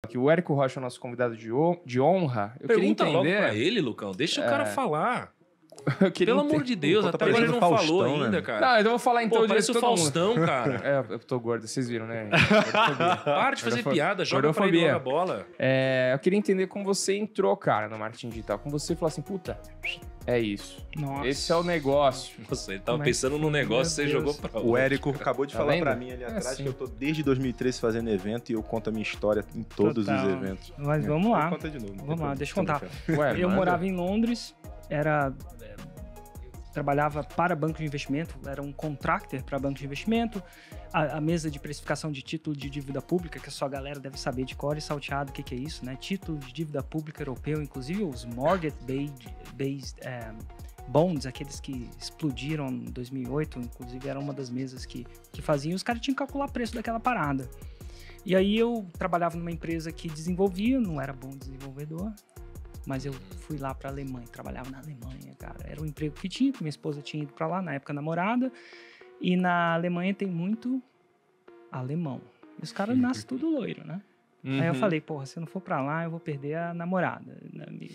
que o Érico Rocha é o nosso convidado de honra. Eu queria Pergunta logo entender... pra ele, Lucão. Deixa o cara falar. Eu queria Pelo amor de Deus, Pô, tá até agora ele não parecendo falou Faustão, ainda, né? cara. Não, então eu vou falar então Pô, de parece o todo mundo. Faustão, cara. É, eu tô gordo, vocês viram, né? Para de fazer piada, joga pra ele logo a bola. Eu queria entender como você entrou, cara, no marketing digital. Como você falou assim, puta, é isso. Nossa. Esse é o negócio. Nossa, ele tava Mas- pensando num negócio, você Meu jogou Deus. pra O Érico acabou de Tá falar vendo? pra mim ali atrás assim. que eu tô desde 2013 fazendo evento e eu conto a minha história em todos Total. os eventos. Mas vamos lá. Conta de novo. não tem Vamos lá, problema. deixa eu contar. Ué, Eu manda. morava em Londres, trabalhava para banco de investimento, era um contractor para banco de investimento, a mesa de precificação de título de dívida pública, que a sua galera deve saber de cor e salteado o que é isso, né? Título de dívida pública europeu, inclusive os mortgage-based bonds, aqueles que explodiram em 2008, inclusive era uma das mesas que faziam, os caras tinham que calcular o preço daquela parada. E aí eu trabalhava numa empresa que desenvolvia, não era bom desenvolvedor, mas eu fui lá pra Alemanha, trabalhava na Alemanha, cara. Era um emprego que tinha, que minha esposa tinha ido pra lá, na época namorada. E na Alemanha tem muito alemão. E os caras nascem tudo loiro, né? Aí eu falei, porra, se eu não for pra lá, eu vou perder a namorada.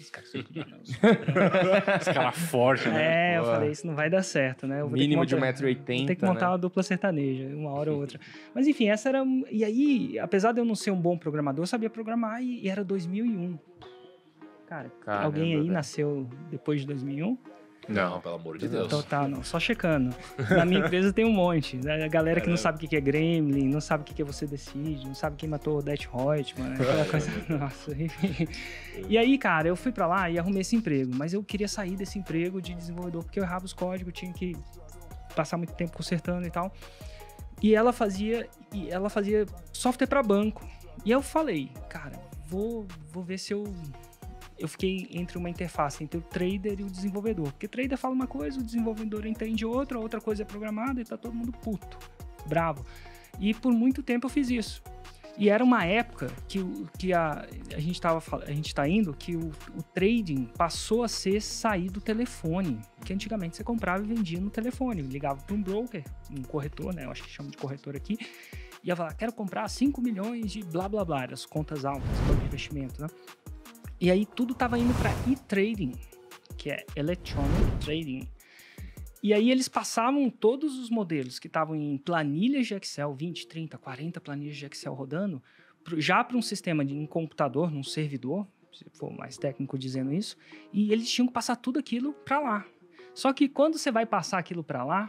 Os caras não podiam não. Os caras fortes, né? Eu falei, isso não vai dar certo, né? Eu vou ter que Mínimo de montar- 1,80 m, Vou ter que montar uma dupla sertaneja, uma hora ou outra. Mas enfim, essa era... E aí, apesar de eu não ser um bom programador, eu sabia programar e era 2001. Cara, Caramba, alguém aí velho. nasceu depois de 2001? Não, pelo amor de Deus. Então tá, não, só checando. Na minha empresa tem um monte. Né? A galera que não sabe o que é Gremlin, não sabe o que é Você Decide, não sabe quem matou o Odete Reutemann, aquela coisa. Nossa, enfim. E aí, cara, eu fui pra lá e arrumei esse emprego, mas eu queria sair desse emprego de desenvolvedor, porque eu errava os códigos, tinha que passar muito tempo consertando e tal. E ela fazia software pra banco. E eu falei, cara, vou ver se eu fiquei entre uma interface entre o trader e o desenvolvedor. Porque o trader fala uma coisa, o desenvolvedor entende outra, outra coisa é programada e tá todo mundo puto, bravo. E por muito tempo eu fiz isso. E era uma época que a gente tá indo, que o trading passou a ser sair do telefone. Que antigamente você comprava e vendia no telefone. Ligava para um broker, um corretor, né? Eu acho que chama de corretor aqui. E ia falar, quero comprar 5 milhões de blá blá blá, as contas altas, banco de investimento, né? E aí tudo estava indo para e-trading, que é Electronic Trading. E aí eles passavam todos os modelos que estavam em planilhas de Excel, 20, 30, 40 planilhas de Excel rodando, já para um sistema em computador, num servidor, se for mais técnico dizendo isso, e eles tinham que passar tudo aquilo para lá. Só que quando você vai passar aquilo para lá,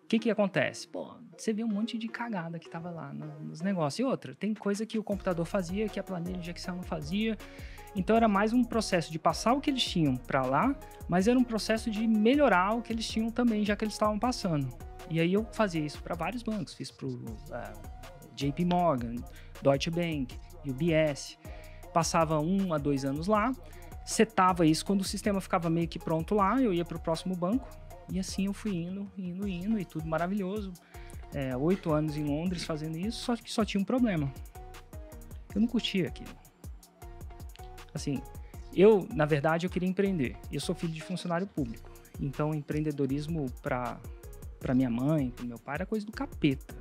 o que acontece? Pô, você vê um monte de cagada que tava lá nos negócios. E outra, tem coisa que o computador fazia, que a planilha de Excel não fazia. Então era mais um processo de passar o que eles tinham para lá, mas era um processo de melhorar o que eles tinham também, já que eles estavam passando. E aí eu fazia isso para vários bancos. Fiz para o JP Morgan, Deutsche Bank, UBS. Passava 1 a 2 anos lá, setava isso. Quando o sistema ficava meio que pronto lá, eu ia para o próximo banco. E assim eu fui indo, e tudo maravilhoso. 8 anos em Londres fazendo isso, só que só tinha um problema. Eu não curtia aquilo. Assim, na verdade, eu queria empreender. Eu sou filho de funcionário público. Então, empreendedorismo para minha mãe, para meu pai, era coisa do capeta.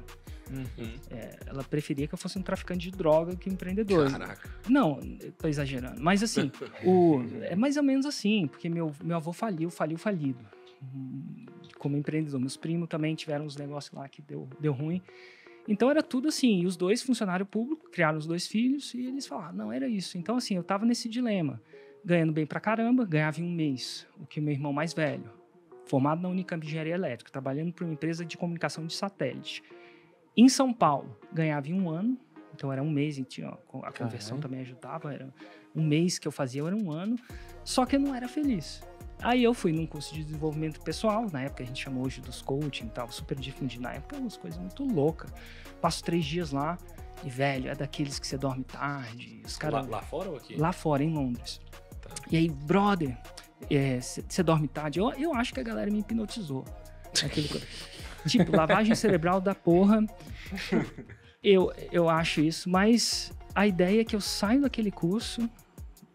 Ela preferia que eu fosse um traficante de droga que um empreendedor. Caraca. Não, tô exagerando. Mas assim, é mais ou menos assim, porque meu avô faliu falido. Como empreendedor. Meus primos também tiveram uns negócios lá que deu ruim. Então era tudo assim. E os dois funcionários públicos criaram os 2 filhos e eles falaram, não, era isso. Então assim, eu tava nesse dilema. Ganhando bem pra caramba, ganhava em um mês. O que meu irmão mais velho, formado na Unicamp Engenharia Elétrica, trabalhando para uma empresa de comunicação de satélite. Em São Paulo, ganhava em um ano. Então era um mês, e tinha, a conversão também ajudava. Era um mês que eu fazia, era um ano. Só que eu não era feliz. Aí eu fui num curso de desenvolvimento pessoal, na época a gente chamou hoje dos coaching e tal, super difundido na época, umas coisas muito loucas. Passo 3 dias lá e, velho, é daqueles que você dorme tarde. Os caras Lá fora ou aqui? Lá fora, em Londres. Tá. E aí, brother, você dorme tarde? Eu acho que a galera me hipnotizou. Tipo, lavagem cerebral da porra. Eu acho isso, mas a ideia é que eu saio daquele curso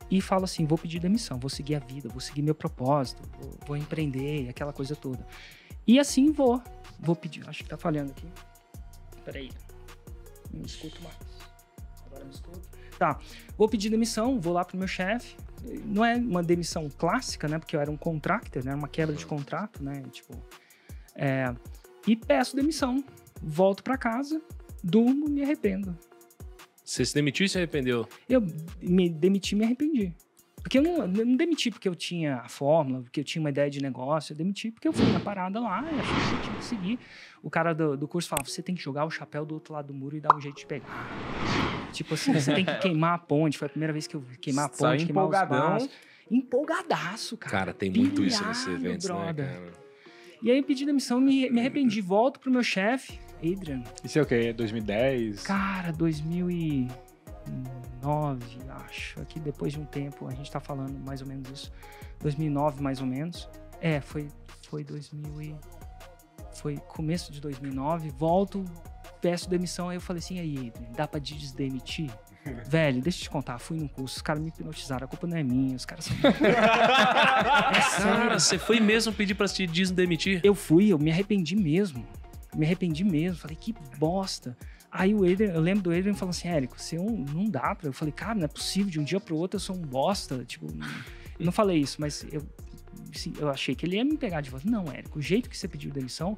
e falo assim, vou pedir demissão, vou seguir a vida, vou seguir meu propósito, vou empreender, aquela coisa toda. E assim vou pedir, acho que tá falhando aqui. Peraí, não escuto mais. Agora Tá, vou pedir demissão, vou lá pro meu chefe. Não é uma demissão clássica, né? Porque eu era um contractor, né? Uma quebra de contrato, né? Tipo, e peço demissão. Volto pra casa, durmo, me arrependo. Você se demitiu e se arrependeu? Eu me demiti e me arrependi. Porque eu não demiti porque eu tinha a fórmula, porque eu tinha uma ideia de negócio. Eu demiti porque eu fui na parada lá e achei que eu tinha que seguir. O cara do curso falava, você tem que jogar o chapéu do outro lado do muro e dar um jeito de pegar. Tipo assim, você tem que queimar a ponte. Foi a primeira vez que eu queimar a ponte, queimar empolgadão. os braços. Empolgadaço, cara. Cara, tem muito isso Pilhado, nesses eventos, brother. né, cara? E aí eu pedi demissão, me arrependi. Volto pro meu chefe, Adrian. Isso é o quê? 2010? Cara, 2009, acho. Aqui depois de um tempo, a gente tá falando mais ou menos isso. 2009, mais ou menos. Foi 2000 e... Foi começo de 2009. Volto, peço demissão. Aí eu falei assim, aí, Adrian, dá pra desdemitir? Velho, deixa eu te contar, fui num curso, os caras me hipnotizaram, a culpa não é minha, os caras são... Cara, você foi mesmo pedir pra se desdemitir? Eu me arrependi mesmo. Falei, que bosta. Aí o Adrian, eu lembro do Adrian falando assim, Érico, você não dá pra... Eu falei, cara, não é possível, de um dia pro outro eu sou um bosta. Tipo, eu não falei isso, mas eu achei que ele ia me pegar de volta. Não, Érico, o jeito que você pediu demissão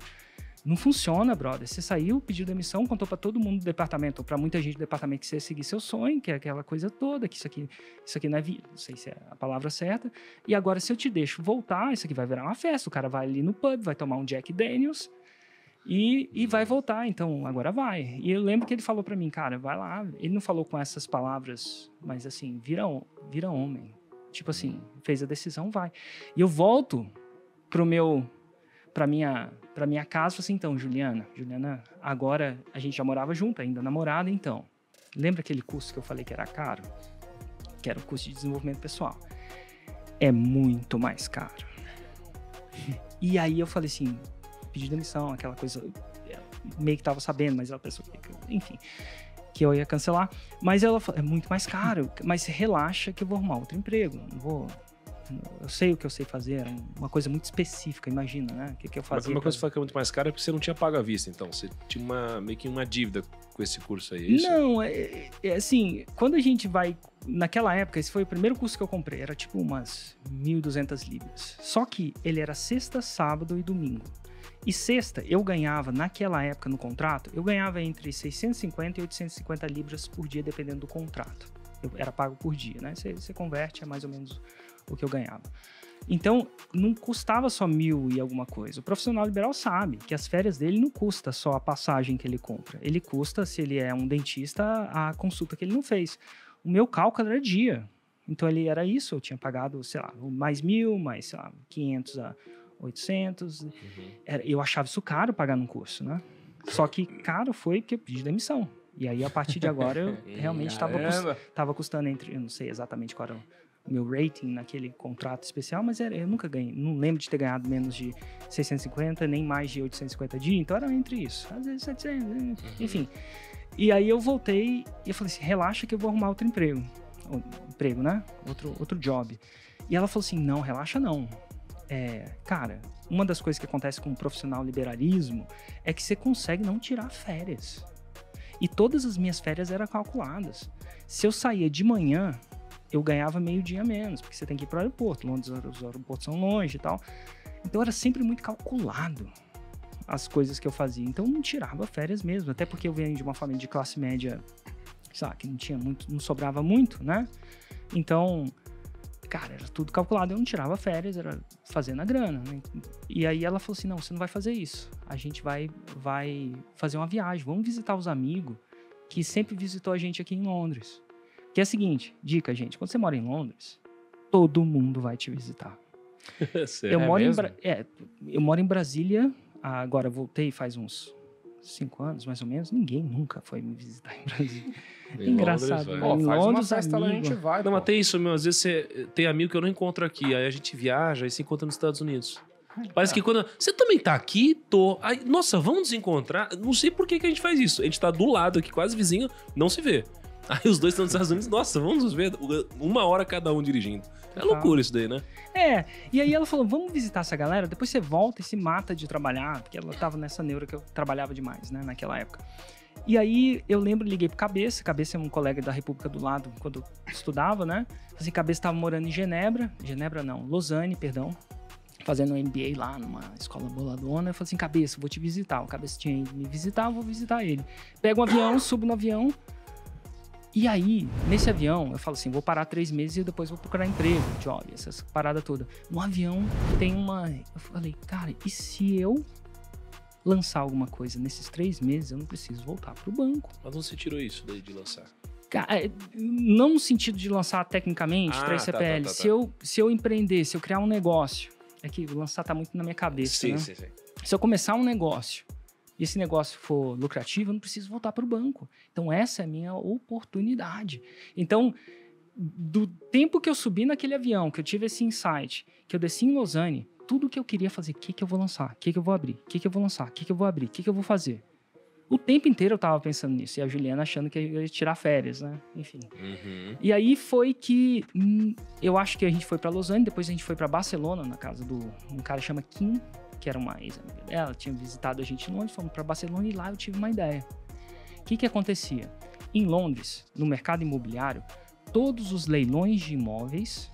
não funciona, brother. Você saiu, pediu demissão, contou pra todo mundo do departamento, ou pra muita gente do departamento que você ia seguir seu sonho, que é aquela coisa toda, que isso aqui não é vida, não sei se é a palavra certa. E agora, se eu te deixo voltar, isso aqui vai virar uma festa. O cara vai ali no pub, vai tomar um Jack Daniels e vai voltar. Então, agora vai. E eu lembro que ele falou pra mim, cara, vai lá. Ele não falou com essas palavras, mas assim, vira homem. Tipo assim, fez a decisão, vai. E eu volto pra minha casa, falei assim, então, Juliana, agora a gente já morava junto, ainda namorada, então, lembra aquele curso que eu falei que era caro? Que era o curso de desenvolvimento pessoal. É muito mais caro. E aí eu falei assim, pedi demissão, aquela coisa, meio que tava sabendo, mas ela pensou que, enfim, que eu ia cancelar. Mas ela falou, é muito mais caro, mas relaxa que eu vou arrumar outro emprego, não vou... Eu sei o que eu sei fazer, era uma coisa muito específica, imagina, né? O que eu fazia. Uma coisa que foi muito mais cara é porque você não tinha pago à vista, então. Você tinha meio que uma dívida com esse curso aí, é isso? Não, assim, quando a gente vai... Naquela época, esse foi o primeiro curso que eu comprei, era tipo umas 1.200 libras. Só que ele era sexta, sábado e domingo. E sexta, eu ganhava, naquela época no contrato, eu ganhava entre 650 e 850 libras por dia, dependendo do contrato. Eu era pago por dia, né? Você converte, é mais ou menos o que eu ganhava. Então, não custava só 1.000 e alguma coisa. O profissional liberal sabe que as férias dele não custa só a passagem que ele compra. Ele custa, se ele é um dentista, a consulta que ele não fez. O meu cálculo era dia. Então, ele era isso. Eu tinha pagado, sei lá, mais 1.000, mais, sei lá, 500 a 800. Uhum. Eu achava isso caro pagar num curso, né? Só que caro foi porque eu pedi demissão. E aí, a partir de agora, eu realmente estava custando entre... Eu não sei exatamente qual era o meu rating naquele contrato especial, mas eu nunca ganhei. Não lembro de ter ganhado menos de 650, nem mais de 850 dias. Então, era entre isso. Às vezes 700, enfim. E aí, eu voltei e eu falei assim, relaxa que eu vou arrumar outro emprego. Emprego, né? Outro job. E ela falou assim, não, relaxa não. Cara, uma das coisas que acontece com o profissional liberalismo é que você consegue não tirar férias. E todas as minhas férias eram calculadas. Se eu saía de manhã, eu ganhava meio dia menos, porque você tem que ir para o aeroporto. Os aeroportos são longe e tal. Então era sempre muito calculado as coisas que eu fazia. Então eu não tirava férias mesmo, até porque eu venho de uma família de classe média, sabe, que não tinha muito, não sobrava muito, né? Então, cara, era tudo calculado. Eu não tirava férias, era fazendo a grana, né? E aí ela falou assim, não, você não vai fazer isso. A gente vai fazer uma viagem, vamos visitar os amigos que sempre visitou a gente aqui em Londres. Que é o seguinte, dica, gente, quando você mora em Londres, todo mundo vai te visitar. Eu moro em Brasília, agora voltei faz uns 5 anos, mais ou menos, ninguém nunca foi me visitar em Brasília. Engraçado. Londres, faz uma festa lá, a gente vai. Não, mas tem isso, meu, às vezes você tem amigo que eu não encontro aqui, aí a gente viaja e se encontra nos Estados Unidos. Parece que quando... Você também tá aqui? Tô. Aí, nossa, vamos nos encontrar? Não sei por que a gente faz isso. A gente tá do lado aqui, quase vizinho, não se vê. Aí os dois estão nos Estados Unidos, nossa, vamos nos ver 1 hora cada um dirigindo. É loucura isso daí, né? E aí ela falou, vamos visitar essa galera, depois você volta e se mata de trabalhar, porque ela tava nessa neura que eu trabalhava demais, né, naquela época. E aí eu lembro, liguei pro Cabeça é um colega da República do lado, quando eu estudava, né? Assim, Cabeça estava morando em Lausanne, perdão, fazendo um MBA lá numa escola boladona. Eu falei assim, Cabeça, vou te visitar. O Cabeça tinha ido me visitar, eu vou visitar ele. Pego um avião, subo no avião. E aí, nesse avião, eu falo assim, vou parar 3 meses e depois vou procurar emprego, job, essas paradas todas. No avião tem uma... Eu falei, cara, e se eu lançar alguma coisa nesses 3 meses, eu não preciso voltar pro banco? Mas onde você tirou isso daí de lançar? Cara, não no sentido de lançar tecnicamente 3 CPL. Tá. Se eu empreender, se eu criar um negócio, é que lançar tá muito na minha cabeça, Sim. Se eu começar um negócio e esse negócio for lucrativo, eu não preciso voltar para o banco. Então, essa é a minha oportunidade. Então, do tempo que eu subi naquele avião, que eu tive esse insight, que eu desci em Lausanne, tudo que eu queria fazer, o que eu vou lançar? O que eu vou abrir? O que eu vou lançar? O que eu vou abrir? O que eu vou fazer? O tempo inteiro eu tava pensando nisso. E a Juliana achando que eu ia tirar férias, né? Enfim. Uhum. E aí foi que... eu acho que a gente foi para Lausanne, depois a gente foi para Barcelona, na casa de um cara que chama Kim, que era uma ex-amiga dela, tinha visitado a gente em Londres, fomos para Barcelona e lá eu tive uma ideia. O que acontecia? Em Londres, no mercado imobiliário, todos os leilões de imóveis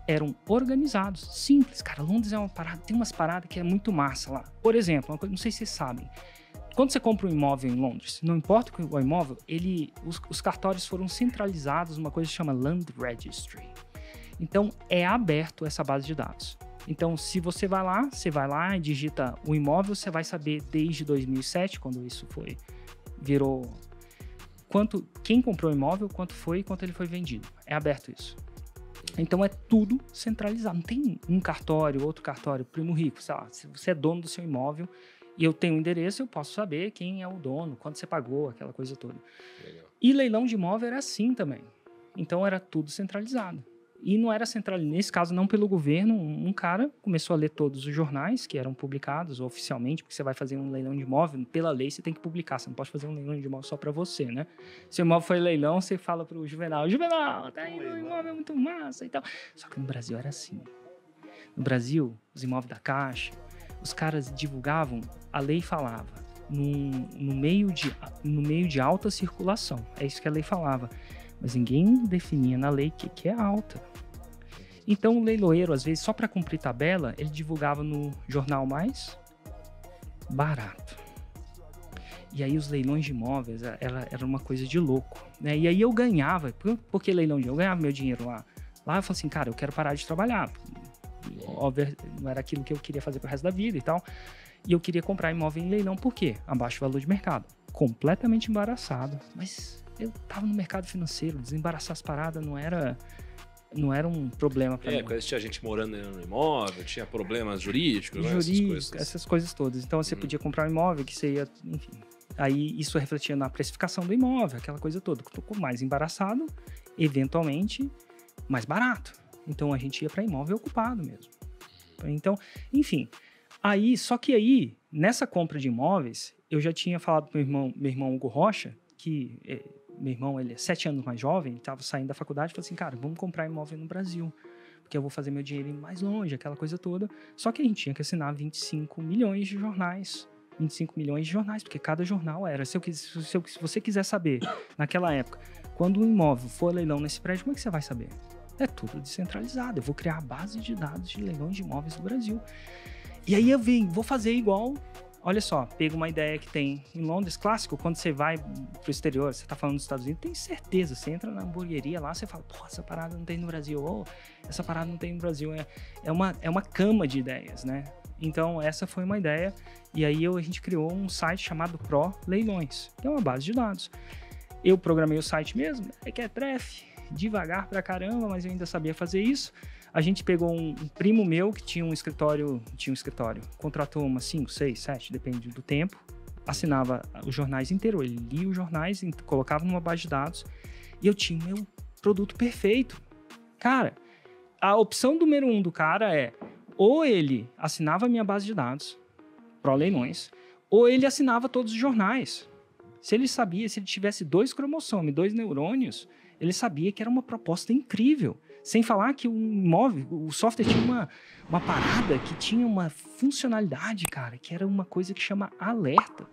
eram organizados, simples. Cara, Londres é uma parada, tem umas paradas que é muito massa lá. Por exemplo, uma coisa, não sei se vocês sabem, quando você compra um imóvel em Londres, não importa o imóvel, os cartórios foram centralizados numa coisa que chama Land Registry. Então, é aberto essa base de dados. Então, se você vai lá e digita o imóvel, você vai saber desde 2007, quando isso virou quem comprou o imóvel, quanto ele foi vendido. É aberto isso. Então, é tudo centralizado. Não tem um cartório, outro cartório, primo rico, sei lá. Se você é dono do seu imóvel e eu tenho um endereço, eu posso saber quem é o dono, quanto você pagou, aquela coisa toda. Legal. E leilão de imóvel era assim também. Então, era tudo centralizado. E não era centralizado, nesse caso, não pelo governo. Um cara começou a ler todos os jornais que eram publicados oficialmente, porque você vai fazer um leilão de imóvel, pela lei você tem que publicar, você não pode fazer um leilão de imóvel só para você, né? Se o imóvel foi leilão, você fala pro Juvenal, tá aí, meu imóvel é muito massa e tal. Só que no Brasil era assim. No Brasil, os imóveis da Caixa, os caras divulgavam, a lei falava, no meio de alta circulação, é isso que a lei falava. Mas ninguém definia na lei o que é alta. Então, o leiloeiro, às vezes, só para cumprir tabela, ele divulgava no jornal mais barato. E aí, os leilões de imóveis era uma coisa de louco, né? E aí, eu ganhava. Por que leilão de imóveis? Eu ganhava meu dinheiro lá. Lá, eu falei assim, cara, eu quero parar de trabalhar. Óbvio, não era aquilo que eu queria fazer pro resto da vida e tal. E eu queria comprar imóvel em leilão. Por quê? Abaixo do valor de mercado. Completamente embaraçado. Mas... eu tava no mercado financeiro, desembaraçar as paradas não era um problema para mim. Quando tinha gente morando no imóvel, tinha problemas jurídicos, essas coisas todas. Então você podia comprar um imóvel que você ia, enfim. Aí isso refletia na precificação do imóvel, aquela coisa toda. Ficou mais embaraçado, eventualmente mais barato. Então a gente ia para imóvel ocupado mesmo. Então, enfim. Só que aí, nessa compra de imóveis, eu já tinha falado pro meu irmão Hugo Rocha, que meu irmão, ele é 7 anos mais jovem, estava saindo da faculdade, falou assim, cara, vamos comprar imóvel no Brasil, porque eu vou fazer meu dinheiro ir mais longe, aquela coisa toda. Só que a gente tinha que assinar 25 milhões de jornais, porque cada jornal era. Se você quiser saber, naquela época, quando um imóvel for leilão nesse prédio, como é que você vai saber? É tudo descentralizado, eu vou criar a base de dados de leilões de imóveis do Brasil. E aí eu vou fazer igual... Olha só, pega uma ideia que tem em Londres, clássico, quando você vai pro exterior, você tá falando dos Estados Unidos, tem certeza, você entra na hamburgueria lá, você fala, pô, essa parada não tem no Brasil, ou essa parada não tem no Brasil, é uma cama de ideias, né? Então, essa foi uma ideia, e aí a gente criou um site chamado Pro Leilões, que é uma base de dados. Eu programei o site mesmo, que é trefe, devagar pra caramba, mas eu ainda sabia fazer isso. A gente pegou um primo meu que tinha um escritório, contratou umas 5, 6, 7, depende do tempo, assinava os jornais inteiros, ele lia os jornais, colocava numa base de dados e eu tinha o meu produto perfeito. Cara, a opção número 1 do cara é ou ele assinava a minha base de dados, Pro Leilões, ou ele assinava todos os jornais. Se ele tivesse 2 cromossomos, 2 neurônios, ele sabia que era uma proposta incrível. Sem falar que o software tinha uma parada que tinha uma funcionalidade, cara, que era uma coisa que chama alerta.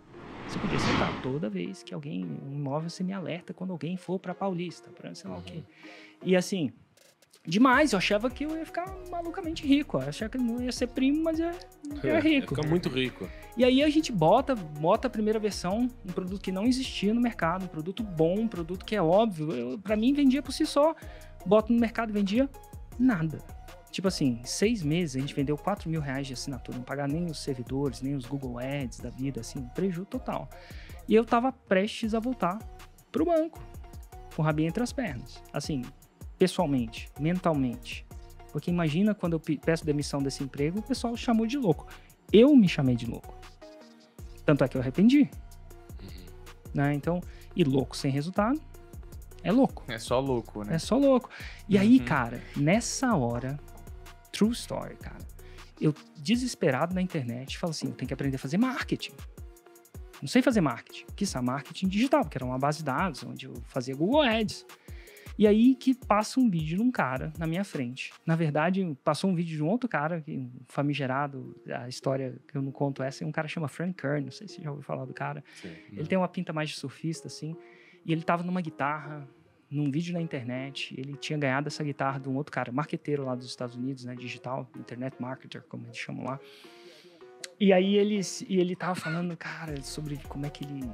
Você podia sentar toda vez que alguém, um imóvel, você me alerta quando alguém for pra Paulista, pra sei lá o quê. E assim, demais, eu achava que eu ia ficar malucamente rico. Eu achava que eu não ia ser primo, mas ia rico. Fica muito rico. E aí a gente bota a primeira versão, um produto que não existia no mercado, um produto bom, um produto que é óbvio. Pra mim, vendia por si só. Boto no mercado e vendia nada. Tipo assim, 6 meses a gente vendeu R$4.000 de assinatura, não pagar nem os servidores, nem os Google Ads da vida, assim, prejuízo total. E eu tava prestes a voltar pro banco, com o rabinho entre as pernas. Assim, pessoalmente, mentalmente. Porque imagina quando eu peço demissão desse emprego, o pessoal chamou de louco. Eu me chamei de louco. Tanto é que eu arrependi. Né? Então, e louco sem resultado é louco. É só louco, né? É só louco. E aí, cara, nessa hora, true story, cara, eu desesperado na internet, falo assim, eu tenho que aprender a fazer marketing. Não sei fazer marketing. Quiçá marketing digital, que era uma base de dados, onde eu fazia Google Ads. E aí que passa um vídeo de um cara na minha frente. Na verdade, passou um vídeo de um outro cara, um famigerado, a história que eu não conto essa, um cara chama Frank Kern, não sei se você já ouviu falar do cara. Sim, ele tem uma pinta mais de surfista, assim, e ele tava numa guitarra, num vídeo na internet, ele tinha ganhado essa guitarra de um outro cara, marqueteiro lá dos Estados Unidos, né, digital, internet marketer, como eles chamam lá. E aí ele tava falando, cara, sobre como é que ele...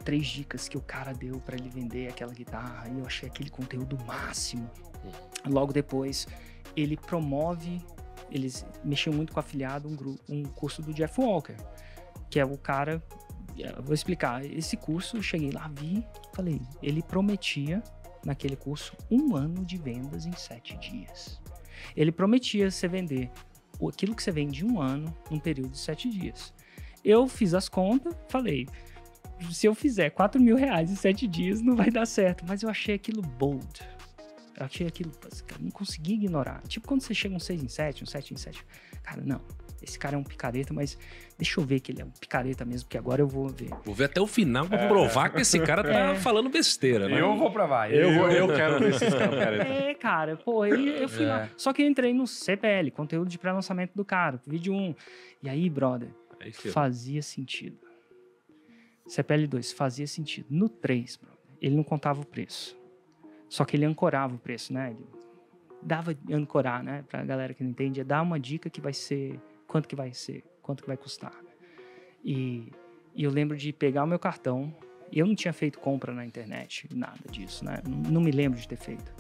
3 dicas que o cara deu pra ele vender aquela guitarra, e eu achei aquele conteúdo máximo. Logo depois, ele promove, eles mexiam muito com afiliado, um curso do Jeff Walker, que é o cara, eu vou explicar, esse curso, eu cheguei lá, vi, falei, ele prometia, naquele curso, 1 ano de vendas em 7 dias. Ele prometia você vender aquilo que você vende em 1 ano, num período de 7 dias. Eu fiz as contas, falei... Se eu fizer R$4.000 em 7 dias, não vai dar certo. Mas eu achei aquilo bold. Eu achei aquilo... Cara, não consegui ignorar. Tipo quando você chega um 6 em 7, um 7 em 7. Cara, não. Esse cara é um picareta, mas deixa eu ver que ele é um picareta mesmo, porque agora eu vou ver. Vou ver até o final pra provar que esse cara tá falando besteira, né? Eu vou provar. Eu quero ver se esse cara picareta. Cara, pô, eu fui lá. Só que eu entrei no CPL, conteúdo de pré-lançamento do cara, vídeo 1. E aí, brother, Aí, fazia sentido. CPL 2 fazia sentido. No 3, ele não contava o preço. Só que ele ancorava o preço, né? Ele dava ancorar, né? Pra galera que não entende, é dar uma dica que vai ser... Quanto que vai ser? Quanto que vai custar? E eu lembro de pegar o meu cartão. E eu não tinha feito compra na internet, nada disso, né? Não me lembro de ter feito.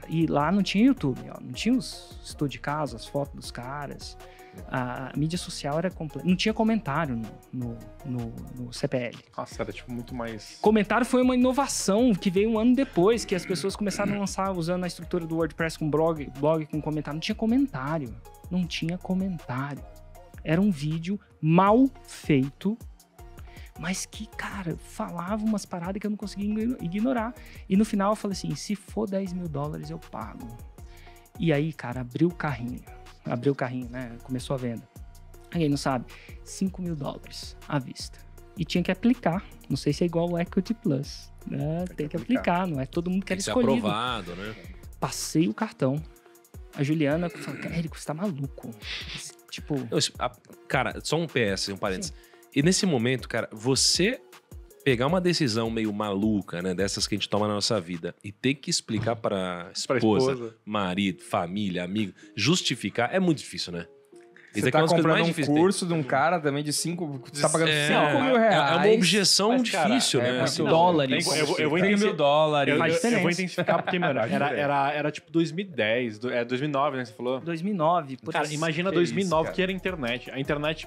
E lá não tinha YouTube, ó. Não tinha os estudos de caso, as fotos dos caras. A mídia social era completa. Não tinha comentário no CPL. Nossa, era tipo muito mais... Comentário foi uma inovação que veio 1 ano depois, que as pessoas começaram a lançar usando a estrutura do WordPress com blog com comentário. Não tinha comentário. Não tinha comentário. Era um vídeo mal feito, mas que, cara, falava umas paradas que eu não conseguia ignorar. E no final eu falei assim, se for $10.000 eu pago. E aí, cara, abriu o carrinho, né? Começou a venda. Quem não sabe, $5.000 à vista. E tinha que aplicar. Não sei se é igual o Equity Plus, né? Tem que aplicar, não é todo mundo que era escolhido. Aprovado, né? Passei o cartão. A Juliana falou, Érico, você tá maluco. Tipo... Cara, só um PS, um parênteses. Sim. E nesse momento, cara, você pegar uma decisão meio maluca, né? Dessas que a gente toma na nossa vida e ter que explicar pra esposa, marido, família, amigo, justificar, é muito difícil, né? Você tá comprando um curso de um cara também de 5... Você tá pagando R$5.000. É uma objeção difícil, né? Assim, dólares. Eu vou $5.000. Eu vou intensificar porque, mano, era tipo 2010, 2009, né? Você falou? 2009. Cara, imagina 2009 que era internet. A internet,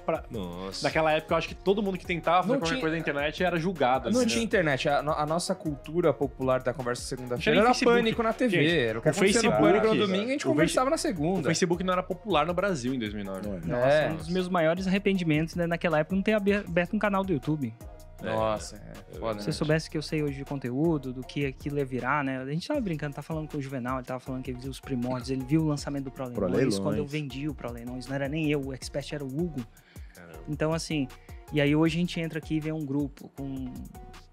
naquela época, eu acho que todo mundo que tentava fazer qualquer coisa na internet era julgado. Não assim, tinha internet. A nossa cultura popular da conversa segunda-feira Tinha era Facebook. Pânico na TV. Gente, Era o que o acontecia no Facebook, Pânico no domingo, a gente conversava na O segunda. Facebook não era popular no Brasil em 2009. Nossa, um dos meus maiores arrependimentos, né, naquela época, não ter aberto um canal do YouTube. Nossa, foda, Se você soubesse que eu sei hoje de conteúdo, do que aquilo ia virar, né? A gente tava brincando, tá falando com o Juvenal, ele tava falando que ele viu os primórdios, ele viu o lançamento do ProLeilões, quando eu vendi o ProLeilões, não era nem eu, o expert era o Hugo. Caramba. Então, assim, e aí hoje a gente entra aqui e vê um grupo com...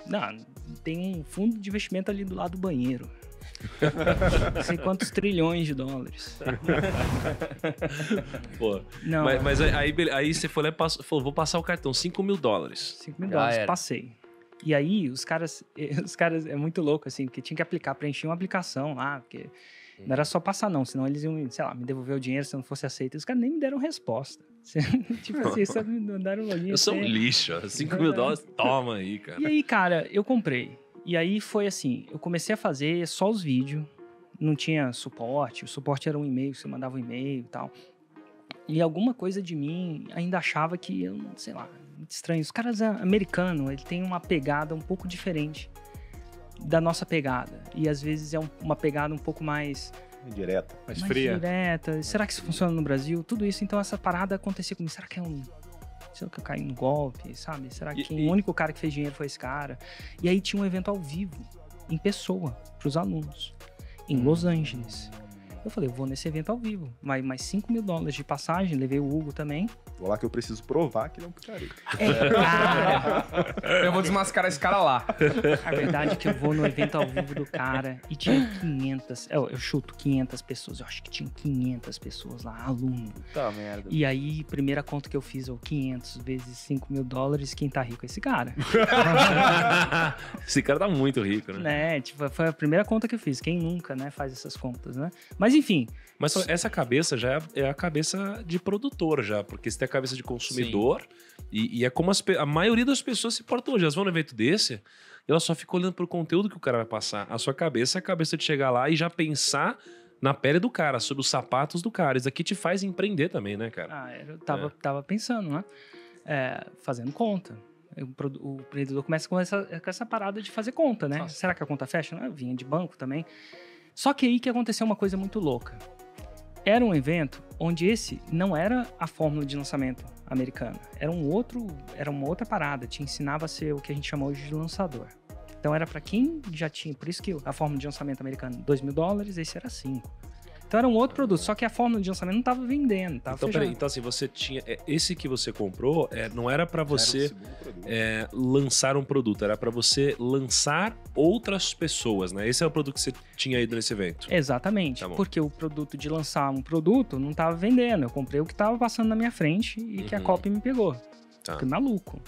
Não, tem um fundo de investimento ali do lado do banheiro. Não sei quantos trilhões de dólares. Pô, Não, mas aí você foi lá e falou, vou passar o cartão, $5.000. 5 mil dólares, passei. E aí, os caras, é muito louco, assim, porque tinha que preencher uma aplicação lá, porque não era só passar não, senão eles iam, sei lá, me devolver o dinheiro se não fosse aceito. Os caras nem me deram resposta. Tipo assim, só me mandaram um login. Eu sou um lixo, $5.000, toma aí, cara. E aí, cara, eu comprei. E aí foi assim, eu comecei a fazer só os vídeos, não tinha suporte, o suporte era um e-mail, você mandava um e-mail e tal. E alguma coisa de mim ainda achava que, eu, sei lá, muito estranho. Os caras americanos, ele tem uma pegada um pouco diferente da nossa pegada. E às vezes é uma pegada um pouco mais... Direta. Mais fria. direta. Será que isso funciona no Brasil? Tudo isso, então essa parada acontecia comigo. Será que será que eu caí no golpe, sabe? Será que o único cara que fez dinheiro foi esse cara? E aí tinha um evento ao vivo, em pessoa, pros alunos, em Los Angeles. Eu falei, eu vou nesse evento ao vivo. Mais $5 mil de passagem, levei o Hugo também. Vou lá que eu preciso provar que ele é um picareta. Eu vou desmascarar esse cara lá. A verdade é que eu vou no evento ao vivo do cara e tinha 500... Eu chuto 500 pessoas. Eu acho que tinha 500 pessoas lá, aluno. Tá, merda. E aí, primeira conta que eu fiz, 500 vezes $5 mil. Quem tá rico é esse cara. Esse cara tá muito rico, né? Tipo, foi a primeira conta que eu fiz. Quem nunca, né, faz essas contas, né? Mas enfim... Mas essa cabeça já é a cabeça de produtor já, porque você tem a cabeça de consumidor e é como a maioria das pessoas se portam hoje. Elas vão no evento desse e elas só ficam olhando pro conteúdo que o cara vai passar. A sua cabeça é a cabeça de chegar lá e já pensar na pele do cara, sobre os sapatos do cara. Isso aqui te faz empreender também, né, cara? Eu tava pensando, né? Fazendo conta. O empreendedor começa com essa parada de fazer conta, né? Nossa. Será que a conta fecha? Eu vinha de banco também. Só que aí que aconteceu uma coisa muito louca. Era um evento onde esse não era a fórmula de lançamento americana. Era uma outra parada. Te ensinava a ser o que a gente chama hoje de lançador. Então era para quem já tinha... Por isso que a fórmula de lançamento americana, $2 mil, esse era 5. Então era um outro produto, só que a fórmula de lançamento não estava vendendo, tava então, fechando. peraí, então assim, você tinha... esse que você comprou não era para você lançar um produto, era para você lançar outras pessoas, né? Esse é o produto que você tinha ido nesse evento. Exatamente, porque o produto de lançar um produto não estava vendendo. Eu comprei o que estava passando na minha frente e que a copy me pegou. Fiquei maluco.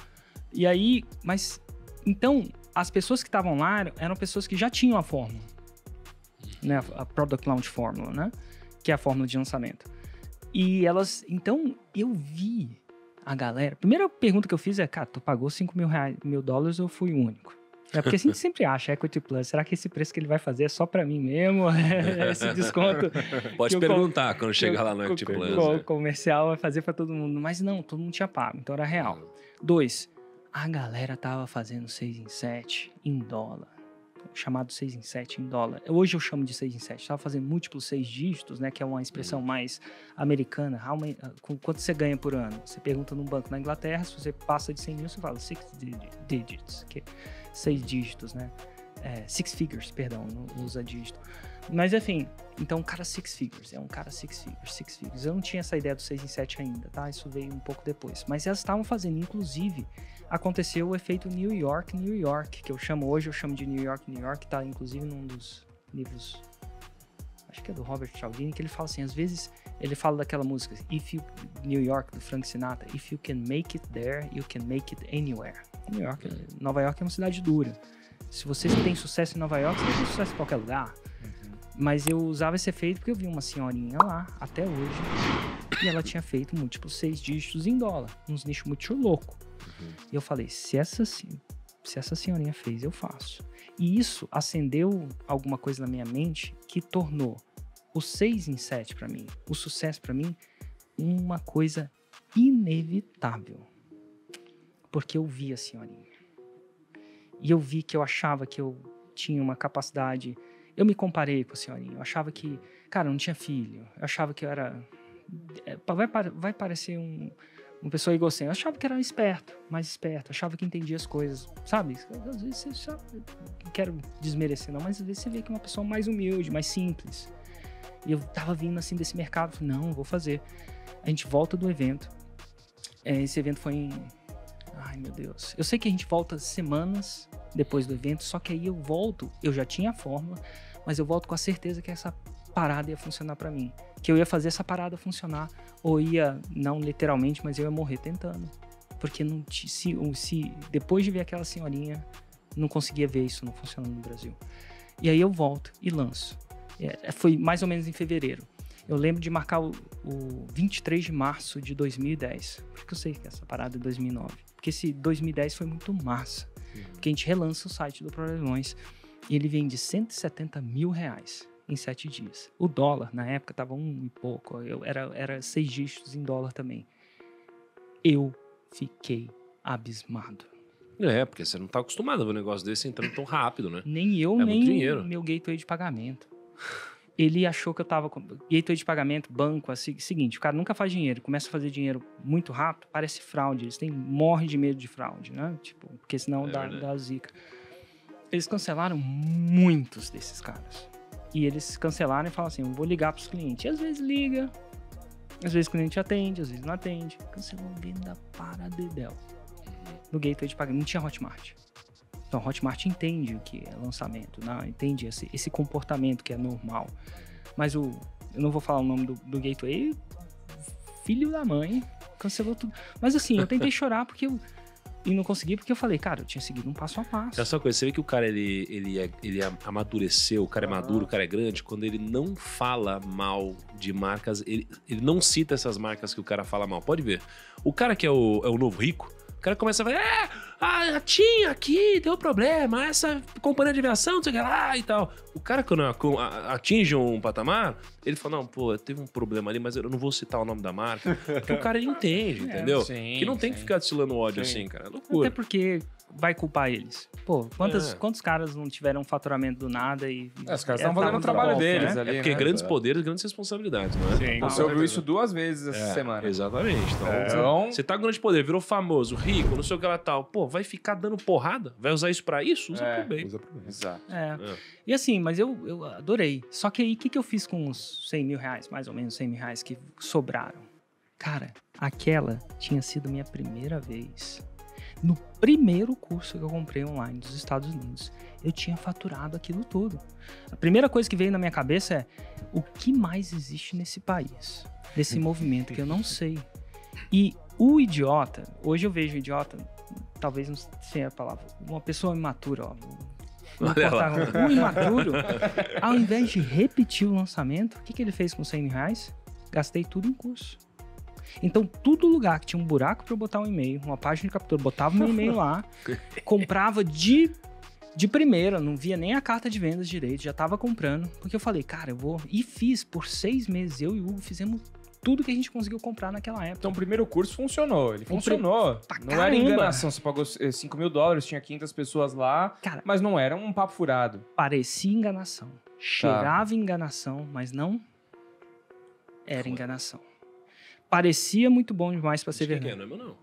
E aí, mas... Então, as pessoas que estavam lá eram pessoas que já tinham a fórmula. Né, a Product Launch Formula, né? Que é a fórmula de lançamento. E elas... Então, eu vi a galera... A primeira pergunta que eu fiz é, cara, tu pagou $5 mil ou eu fui o único? Porque a gente sempre acha, Equity Plus, será que esse preço que ele vai fazer é só pra mim mesmo? Esse desconto... Pode perguntar quando chegar lá no Equity Plus. O comercial vai fazer pra todo mundo. Mas não, todo mundo tinha pago, então era real. 2, a galera tava fazendo 6 em 7 em dólar. Chamado 6 em 7 em dólar. Hoje eu chamo de 6 em 7. Estava fazendo múltiplos 6 dígitos, né? Que é uma expressão mais americana. Quanto você ganha por ano? Você pergunta num banco na Inglaterra, se você passa de 100 mil, você fala 6 digits, que é 6 dígitos, né? 6 figures, perdão, não usa dígito. Mas enfim, então um cara 6 figures, é um cara 6 figures. Eu não tinha essa ideia do 6 em 7 ainda, tá? Isso veio um pouco depois. Mas elas estavam fazendo, inclusive... Aconteceu o efeito New York, que eu chamo de New York, tá inclusive num dos livros, acho que é do Robert Cialdini, que ele fala assim, às vezes ele fala daquela música, New York, do Frank Sinatra, if you can make it there, you can make it anywhere. Nova York é uma cidade dura. Se você tem sucesso em Nova York, você tem sucesso em qualquer lugar. Mas eu usava esse efeito porque eu vi uma senhorinha lá, até hoje, e ela tinha feito múltiplos 6 dígitos em dólar, uns nichos muito louco. E eu falei, se essa senhorinha fez, eu faço. E isso acendeu alguma coisa na minha mente que tornou o 6 em 7 para mim, o sucesso para mim, uma coisa inevitável. Porque eu vi a senhorinha. E eu vi que eu achava que eu tinha uma capacidade... Eu me comparei com a senhorinha. Eu achava que, cara, eu não tinha filho. Eu achava que eu era... Vai parecer uma pessoa egocêntrica. Eu achava que era mais esperto. Achava que entendia as coisas, sabe? Às vezes você sabe... Não quero desmerecer, não. Mas às vezes você vê que é uma pessoa mais humilde, mais simples. E eu tava vindo, assim, desse mercado. Falei, não, eu vou fazer. A gente volta do evento. Esse evento foi em... Ai, meu Deus. Eu sei que a gente volta semanas depois do evento, só que aí eu volto, eu já tinha a fórmula, mas eu volto com a certeza que essa parada ia funcionar pra mim. Que eu ia fazer essa parada funcionar, ou ia, não literalmente, mas eu ia morrer tentando. Porque não, se depois de ver aquela senhorinha, não conseguia ver isso não funcionando no Brasil. E aí eu volto e lanço. Foi mais ou menos em fevereiro. Eu lembro de marcar o 23 de março de 2010. Porque eu sei que essa parada é 2009. Porque esse 2010 foi muito massa. Porque a gente relança o site do Problemões e ele vem de R$170 mil em 7 dias. O dólar, na época, tava 1 e pouco. Era 6 dígitos em dólar também. Eu fiquei abismado. Porque você não tá acostumado a ver um negócio desse entrando tão rápido, né? Nem eu, nem meu gateway de pagamento. Ele achou que eu tava com gateway de pagamento, banco, assim, seguinte, o cara nunca faz dinheiro, começa a fazer dinheiro muito rápido, parece fraude, eles morrem de medo de fraude, né? Tipo, porque senão dá zica. Eles cancelaram muitos desses caras. E eles cancelaram e falam assim, eu vou ligar pros clientes. E às vezes liga, às vezes o cliente atende, às vezes não atende. Cancelou dentro da paradedel. No gateway de pagamento, não tinha Hotmart. Então, a Hotmart entende o que é lançamento, né? Entende esse comportamento que é normal. Mas eu não vou falar o nome do gateway, filho da mãe, cancelou tudo. Mas assim, eu tentei chorar e não consegui porque eu falei, cara, eu tinha seguido um passo a passo. Essa coisa, você vê que o cara, ele amadureceu, o cara é maduro, o cara é grande, quando ele não fala mal de marcas, ele não cita essas marcas que o cara fala mal. Pode ver. O cara que é o novo rico, o cara começa a falar, a TIM aqui deu problema, essa companhia de aviação, não sei o que lá e tal. O cara, quando atinge um patamar, ele fala, não, pô, teve um problema ali, mas eu não vou citar o nome da marca. Porque o cara, ele entende, entendeu? Sim, que não tem que ficar destilando ódio assim, cara. É loucura. Até porque vai culpar eles. Pô, quantos caras não tiveram um faturamento do nada e... Os caras estão fazendo o trabalho deles ali, porque grandes poderes, grandes responsabilidades, não é? Sim. Você ouviu isso 2 vezes essa semana. Exatamente. Então, você tá com grande poder, virou famoso, rico, não sei o que lá tal. Pô, vai ficar dando porrada? Vai usar isso pra isso? Usa pro bem. Exato. E assim, mas eu adorei. Só que aí, o que eu fiz com os R$100 mil, mais ou menos R$100 mil que sobraram? Cara, aquela tinha sido minha primeira vez. No primeiro curso que eu comprei online dos Estados Unidos, eu tinha faturado aquilo tudo. A primeira coisa que veio na minha cabeça é, o que mais existe nesse país? Desse movimento que eu não sei. E o idiota, hoje eu vejo o idiota, talvez não sei a palavra, uma pessoa imatura, ó. O imaturo, ao invés de repetir o lançamento, o que ele fez com R$100 mil? Gastei tudo em curso. Então, todo lugar que tinha um buraco para eu botar um e-mail, uma página de captura, botava meu e-mail lá, comprava de primeira, não via nem a carta de vendas direito, já tava comprando, porque eu falei, cara, eu vou... E fiz por 6 meses, eu e o Hugo fizemos tudo que a gente conseguiu comprar naquela época. Então, o primeiro curso funcionou, ele funcionou. Não era enganação, você pagou $5 mil, tinha 500 pessoas lá, cara, mas não era um papo furado. Parecia enganação, cheirava enganação, mas não era enganação. Parecia muito bom demais pra ser verdade. Não é meu, não.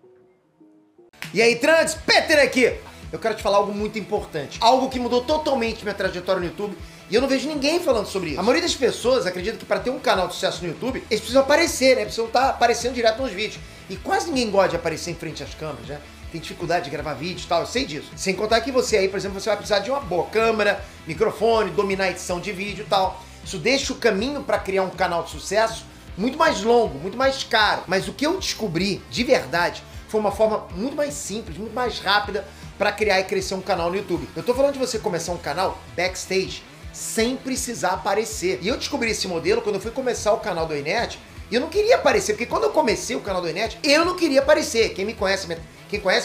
E aí, Trans, Peter aqui! Eu quero te falar algo muito importante. Algo que mudou totalmente minha trajetória no YouTube. E eu não vejo ninguém falando sobre isso. A maioria das pessoas acredita que para ter um canal de sucesso no YouTube, eles precisam aparecer, né? Precisam estar aparecendo direto nos vídeos. E quase ninguém gosta de aparecer em frente às câmeras, né? Tem dificuldade de gravar vídeo e tal, eu sei disso. Sem contar que você aí, por exemplo, você vai precisar de uma boa câmera, microfone, dominar a edição de vídeo e tal. Isso deixa o caminho para criar um canal de sucesso muito mais longo, muito mais caro. Mas o que eu descobri, de verdade, foi uma forma muito mais simples, muito mais rápida para criar e crescer um canal no YouTube. Eu tô falando de você começar um canal backstage sem precisar aparecer. E eu descobri esse modelo quando eu fui começar o canal do Enerd. E eu não queria aparecer, porque quando eu comecei o canal do Enerd, eu não queria aparecer. Quem conhece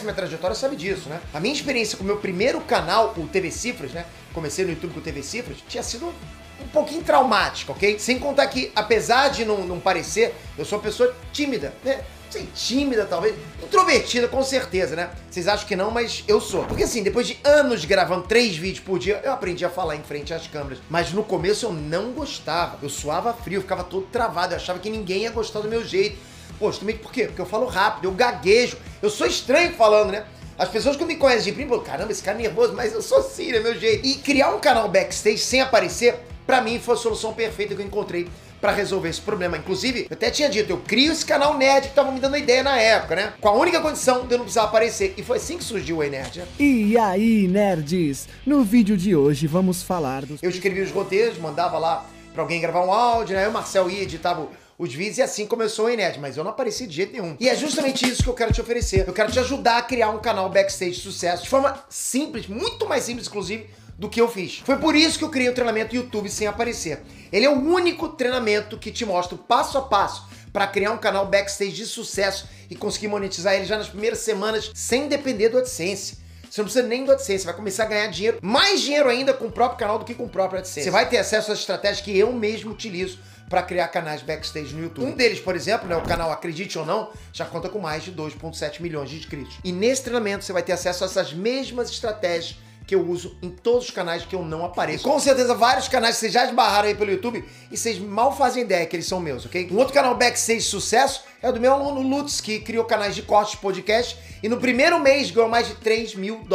minha trajetória sabe disso, né? A minha experiência com o meu primeiro canal, o TV Cifras, né? Comecei no YouTube com o TV Cifras, tinha sido um pouquinho traumática, ok? Sem contar que, apesar de não parecer, eu sou uma pessoa tímida, né? Não sei, tímida talvez, introvertida com certeza, né? Vocês acham que não, mas eu sou. Porque assim, depois de anos gravando 3 vídeos por dia, eu aprendi a falar em frente às câmeras. Mas no começo eu não gostava, eu suava frio, eu ficava todo travado, eu achava que ninguém ia gostar do meu jeito. Pô, justamente por quê? Porque eu falo rápido, eu gaguejo, eu sou estranho falando, né? As pessoas que me conhecem de primo falam, caramba, esse cara é nervoso, mas eu sou assim, é meu jeito. E criar um canal backstage sem aparecer pra mim foi a solução perfeita que eu encontrei pra resolver esse problema. Inclusive, eu até tinha dito, eu crio esse canal nerd que estavam me dando ideia na época, né? Com a única condição de eu não precisar aparecer. E foi assim que surgiu o Ei Nerd, né? E aí, nerds? No vídeo de hoje vamos falar dos... Eu escrevia os roteiros, mandava lá pra alguém gravar um áudio, né? Aí o Marcel ia, editava os vídeos e assim começou o Ei Nerd, mas eu não apareci de jeito nenhum. E é justamente isso que eu quero te oferecer. Eu quero te ajudar a criar um canal backstage de sucesso de forma simples, muito mais simples, inclusive, do que eu fiz. Foi por isso que eu criei o treinamento YouTube sem aparecer. Ele é o único treinamento que te mostra o passo a passo para criar um canal backstage de sucesso e conseguir monetizar ele já nas primeiras semanas sem depender do AdSense. Você não precisa nem do AdSense, você vai começar a ganhar dinheiro, mais dinheiro ainda com o próprio canal do que com o próprio AdSense. Você vai ter acesso às estratégias que eu mesmo utilizo para criar canais backstage no YouTube. Um deles, por exemplo, né, o canal Acredite ou Não, já conta com mais de 2,7 milhões de inscritos. E nesse treinamento você vai ter acesso a essas mesmas estratégias que eu uso em todos os canais que eu não apareço. Com certeza, vários canais que vocês já esbarraram aí pelo YouTube e vocês mal fazem ideia que eles são meus, ok? Um outro canal backstage de sucesso é o do meu aluno Lutz, que criou canais de cortes de podcast e no primeiro mês ganhou mais de $3 mil.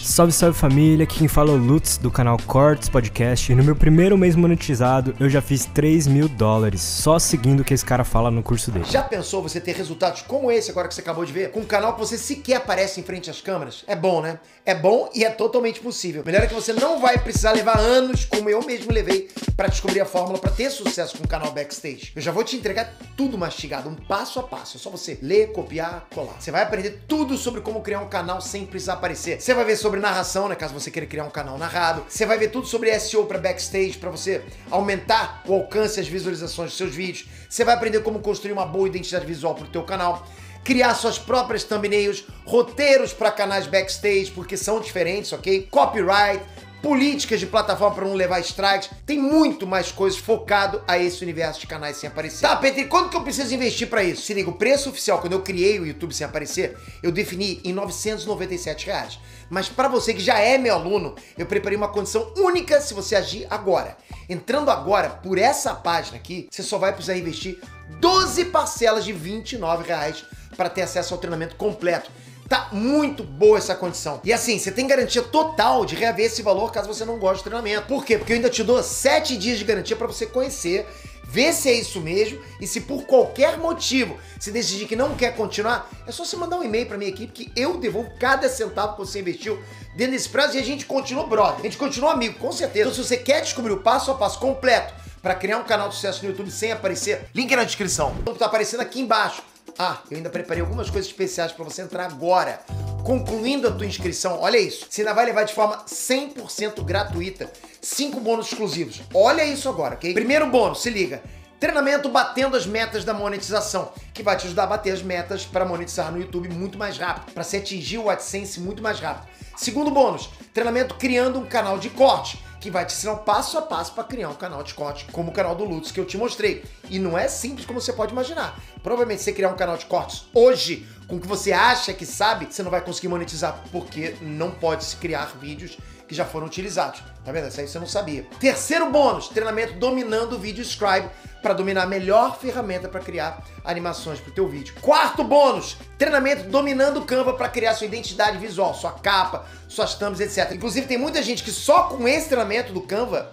Salve, salve família, aqui quem fala é o Lutz do canal Cortes Podcast e no meu primeiro mês monetizado eu já fiz $3 mil, só seguindo o que esse cara fala no curso dele. Já pensou você ter resultados como esse agora que você acabou de ver? Com um canal que você sequer aparece em frente às câmeras? É bom, né? É bom e é totalmente possível. Melhor é que você não vai precisar levar anos, como eu mesmo levei, para descobrir a fórmula para ter sucesso com o canal backstage. Eu já vou te entregar tudo mastigado, um passo a passo. É só você ler, copiar, colar. Você vai aprender tudo sobre como criar um canal sem precisar aparecer. Você vai ver sobre narração, né, caso você queira criar um canal narrado. Você vai ver tudo sobre SEO para backstage, para você aumentar o alcance e as visualizações dos seus vídeos. Você vai aprender como construir uma boa identidade visual para o teu canal, criar suas próprias thumbnails, roteiros para canais backstage, porque são diferentes, ok? Copyright, políticas de plataforma para não levar strikes. Tem muito mais coisas focado a esse universo de canais sem aparecer. Tá, Petri, quanto que eu preciso investir para isso? Se liga, o preço oficial, quando eu criei o YouTube sem aparecer, eu defini em R$997. Mas para você que já é meu aluno, eu preparei uma condição única se você agir agora. Entrando agora por essa página aqui, você só vai precisar investir 12 parcelas de R$29 para ter acesso ao treinamento completo. Tá muito boa essa condição. E assim, você tem garantia total de reaver esse valor caso você não goste do treinamento. Por quê? Porque eu ainda te dou 7 dias de garantia para você conhecer, ver se é isso mesmo e se por qualquer motivo você decidir que não quer continuar, é só você mandar um e-mail para minha equipe que eu devolvo cada centavo que você investiu dentro desse prazo e a gente continua brother. A gente continua amigo, com certeza. Então se você quer descobrir o passo a passo completo para criar um canal de sucesso no YouTube sem aparecer, link na descrição. Então tá aparecendo aqui embaixo. Ah, eu ainda preparei algumas coisas especiais para você entrar agora. Concluindo a tua inscrição, olha isso. Você ainda vai levar de forma 100% gratuita 5 bônus exclusivos. Olha isso agora, ok? Primeiro bônus, se liga. Treinamento batendo as metas da monetização, que vai te ajudar a bater as metas para monetizar no YouTube muito mais rápido, para você atingir o AdSense muito mais rápido. Segundo bônus, treinamento criando um canal de corte, que vai te ensinar o passo a passo para criar um canal de corte, como o canal do Lutz que eu te mostrei. E não é simples como você pode imaginar. Provavelmente você criar um canal de cortes hoje, com o que você acha que sabe, você não vai conseguir monetizar, porque não pode se criar vídeos que já foram utilizados. Tá vendo? Isso aí você não sabia. Terceiro bônus, treinamento dominando o Video Scribe, para dominar a melhor ferramenta para criar animações para o teu vídeo. Quarto bônus, treinamento dominando o Canva para criar sua identidade visual, sua capa, suas thumbs, etc. Inclusive tem muita gente que só com esse treinamento do Canva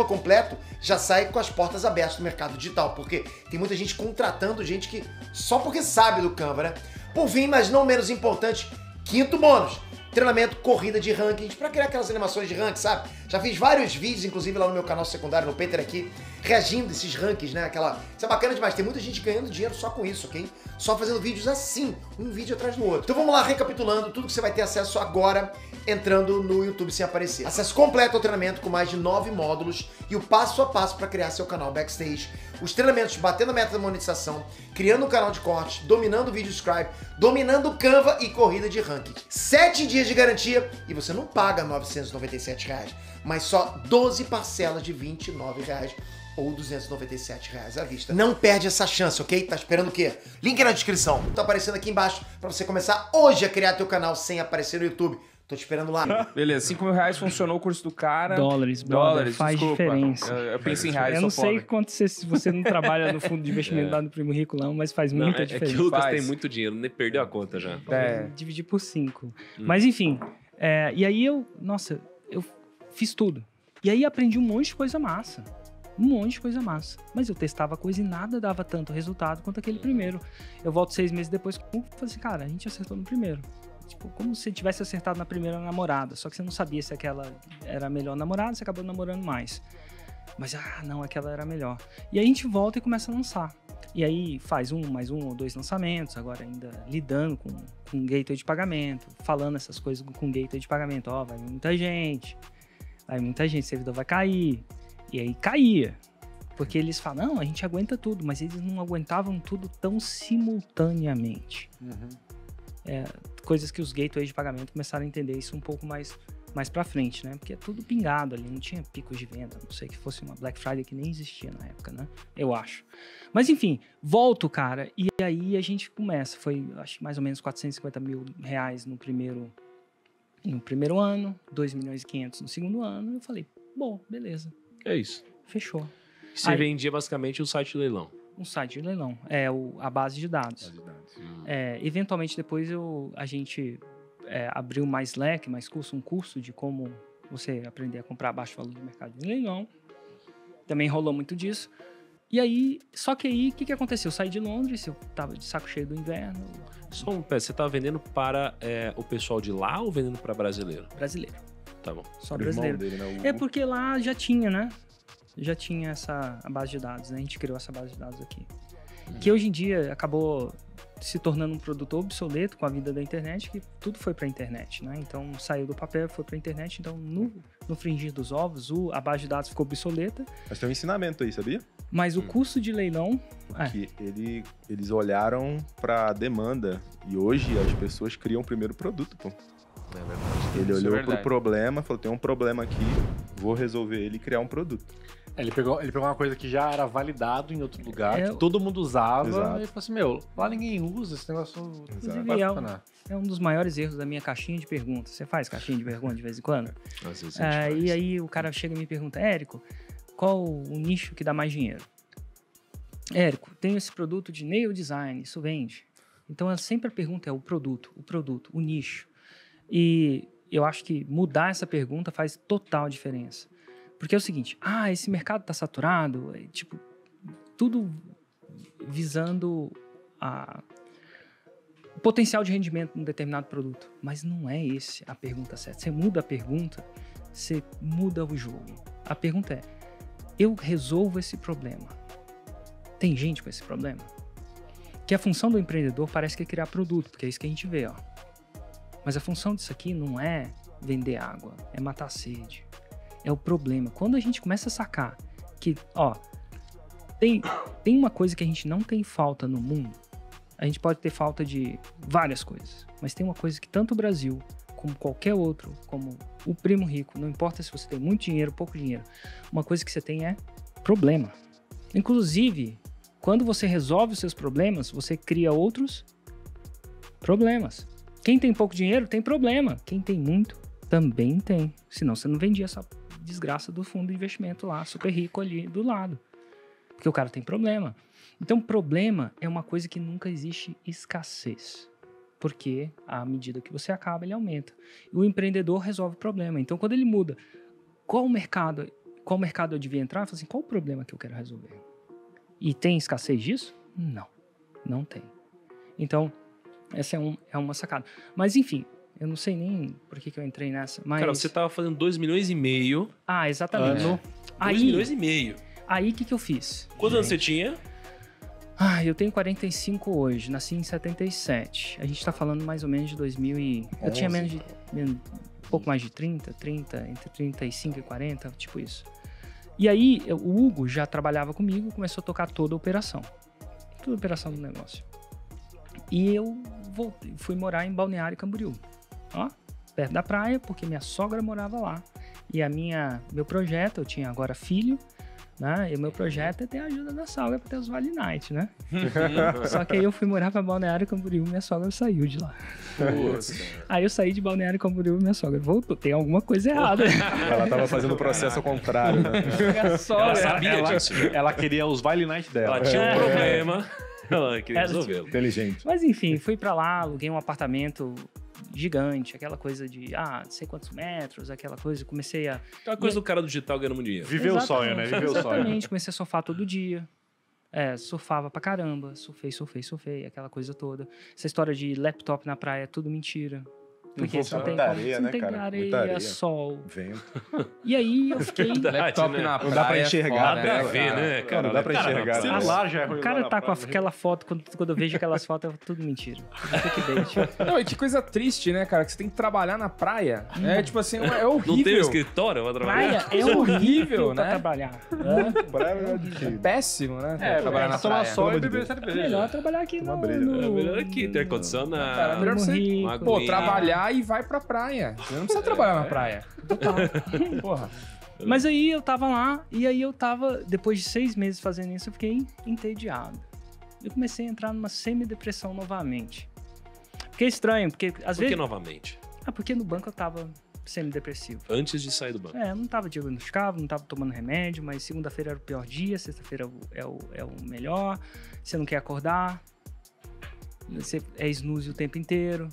completo, já sai com as portas abertas no mercado digital, porque tem muita gente contratando gente que só porque sabe do Canva, né? Por fim, mas não menos importante, quinto bônus, treinamento corrida de rankings para criar aquelas animações de ranking, sabe? Já fiz vários vídeos, inclusive lá no meu canal secundário, no Peter aqui, reagindo a esses rankings, né? Isso é bacana demais, tem muita gente ganhando dinheiro só com isso, ok? Só fazendo vídeos assim, um vídeo atrás do outro. Então vamos lá, recapitulando tudo que você vai ter acesso agora, entrando no YouTube sem aparecer. Acesso completo ao treinamento com mais de 9 módulos e o passo a passo para criar seu canal backstage. Os treinamentos batendo a meta da monetização, criando um canal de corte, dominando o Video Scribe, dominando o Canva e corrida de ranking. 7 dias de garantia e você não paga R$997, mas só 12 parcelas de R$29 ou R$297 à vista. Não perde essa chance, ok? Tá esperando o quê? Link na descrição. Tá aparecendo aqui embaixo para você começar hoje a criar teu canal sem aparecer no YouTube. Tô te esperando lá. Beleza, R$5 mil funcionou o curso do cara. Dólares, faz desculpa. diferença. Eu penso em reais, eu não sei quanto se você não trabalha no fundo de investimento lá no Primo Rico, não, mas faz muita diferença. É que o Lucas tem muito dinheiro, nem perdeu a conta já. Dividir por 5. Mas enfim, e aí eu fiz tudo. E aí aprendi um monte de coisa massa. Um monte de coisa massa. Mas eu testava a coisa e nada dava tanto resultado quanto aquele primeiro. Eu volto 6 meses depois e falei assim, cara, a gente acertou no primeiro. Tipo, como se tivesse acertado na primeira namorada. Só que você não sabia se aquela era a melhor namorada, você acabou namorando mais. Mas, não, aquela era a melhor. E aí a gente volta e começa a lançar. E aí faz mais 1 ou 2 lançamentos, agora ainda lidando com gateway de pagamento, falando essas coisas com gateway de pagamento. Vai muita gente, o servidor vai cair. E aí caía. Porque eles falam, não, a gente aguenta tudo, mas eles não aguentavam tudo tão simultaneamente. Coisas que os gateways de pagamento começaram a entender isso um pouco mais pra frente, né? Porque é tudo pingado ali, não tinha picos de venda, a não sei que fosse uma Black Friday que nem existia na época, né? Eu acho. Mas enfim, volto, cara, e aí a gente começa. Foi, acho, mais ou menos R$450 mil no primeiro ano, 2.500.000 no segundo ano. Eu falei, bom, beleza. É isso. Fechou. Você vendia basicamente o site de leilão. Um site de leilão, a base de dados. Eventualmente depois a gente abriu mais leque, mais curso, um curso de como você aprender a comprar baixo valor do mercado de leilão. Também rolou muito disso. E aí, só que aí, o que aconteceu? Eu saí de Londres, eu tava de saco cheio do inverno. Só um pé, você tava vendendo para o pessoal de lá ou vendendo para brasileiro? Brasileiro. Tá bom. Só brasileiro. Dele, né? Porque lá já tinha, né? Já tinha a base de dados, né? A gente criou essa base de dados aqui. Que hoje em dia acabou se tornando um produto obsoleto com a vida da internet, que tudo foi pra internet, né? Então saiu do papel, foi pra internet, então no fringir dos ovos, a base de dados ficou obsoleta. Mas tem um ensinamento aí, sabia? Mas o custo de leilão... Que eles olharam pra demanda e hoje as pessoas criam o primeiro produto, pô. É verdade. Ele olhou pro problema, falou, tem um problema aqui, vou resolver ele e criar um produto. Ele pegou uma coisa que já era validado em outro lugar, que todo mundo usava, e falou assim, lá ninguém usa esse negócio. É um dos maiores erros da minha caixinha de perguntas. Você faz caixinha de perguntas de vez em quando? Às vezes e aí o cara chega e me pergunta, Érico, qual o nicho que dá mais dinheiro? Érico, tenho esse produto de nail design, isso vende. Então sempre a pergunta é o produto, o nicho. E eu acho que mudar essa pergunta faz total diferença. Porque é o seguinte, esse mercado está saturado, tudo visando o potencial de rendimento de um determinado produto. Mas não é esse a pergunta certa. Você muda a pergunta, você muda o jogo. A pergunta é, eu resolvo esse problema. Tem gente com esse problema? Que a função do empreendedor parece que é criar produto, porque é isso que a gente vê, ó. Mas a função disso aqui não é vender água, é matar a sede. É o problema. Quando a gente começa a sacar que, tem uma coisa que a gente não tem falta no mundo, a gente pode ter falta de várias coisas, mas tem uma coisa que tanto o Brasil, como qualquer outro, como o primo rico, não importa se você tem muito dinheiro, pouco dinheiro, uma coisa que você tem é problema. Inclusive, quando você resolve os seus problemas, você cria outros problemas. Quem tem pouco dinheiro tem problema. Quem tem muito também tem. Senão você não vendia essa desgraça do fundo de investimento lá, super rico ali do lado. Porque o cara tem problema. Então, problema é uma coisa que nunca existe escassez. Porque à medida que você acaba, ele aumenta. E o empreendedor resolve o problema. Então, quando ele muda, qual mercado eu devia entrar? Fala assim, qual o problema que eu quero resolver? E tem escassez disso? Não tem. Então, essa é uma sacada. Mas, enfim, eu não sei nem por que eu entrei nessa. Mas... Cara, você tava fazendo 2,5 milhões. Exatamente. 2,5 milhões. Aí, o que eu fiz? Quantos anos você tinha? Eu tenho 45 hoje. Nasci em 77. A gente tá falando mais ou menos de 2000 e... Eu tinha um pouco mais de 30, entre 35 e 40, tipo isso. E aí, o Hugo já trabalhava comigo, começou a tocar toda a operação. Toda a operação do negócio. E eu fui morar em Balneário Camboriú. Perto da praia, porque minha sogra morava lá. E meu projeto, eu tinha agora filho, né? E o meu projeto é ter a ajuda da sogra para ter os Vale Night, né? Só que aí eu fui morar para Balneário Camboriú e minha sogra saiu de lá. Aí eu saí de Balneário Camboriú e minha sogra voltou. Tem alguma coisa errada. Ela tava fazendo o processo ao contrário, né? Ela sabia disso. Ela queria os Vale Night dela. Ela tinha um problema. Ela queria resolvê-lo. Inteligente. Mas enfim, fui pra lá, aluguei um apartamento gigante, aquela coisa de, não sei quantos metros, aquela coisa, comecei a... Aquela coisa do cara do digital ganhando dinheiro. Viveu o sonho, né? Viveu o sonho. Exatamente, comecei a surfar todo dia. Surfava pra caramba, surfei, aquela coisa toda. Essa história de laptop na praia é tudo mentira. Porque não tem areia, né, cara? Areia, sol. Vento. E aí eu fiquei... Laptop na praia. Não dá pra enxergar, Nada a ver, né, cara? Não dá pra enxergar. Celular já é ruim. O cara tá com aquela foto, quando eu vejo aquelas fotos, é tudo mentira. Não, e que coisa triste, né, cara? Que você tem que trabalhar na praia. É tipo assim, é horrível. Não tem um escritório pra trabalhar? Praia é horrível, né? Pra trabalhar. É péssimo, né? Trabalhar na tomar praia. sol e beber cerveja. É melhor trabalhar aqui Uma no... breja. É melhor aqui, ter ar-condicionado. Cara, é melhor você, Rico. pô, trabalhar e vai pra praia. Você não precisa trabalhar na praia. Total. Porra. Mas aí eu tava lá, e aí eu tava, depois de 6 meses fazendo isso, eu fiquei entediado. Eu comecei a entrar numa semi-depressão novamente. Fiquei estranho, porque às vezes... Por que novamente? Porque no banco eu tava semi-depressivo. Antes de sair do banco. Eu não tava diagnosticado, não tava tomando remédio, mas segunda-feira era o pior dia, sexta-feira é o melhor, você não quer acordar, você é snooze o tempo inteiro,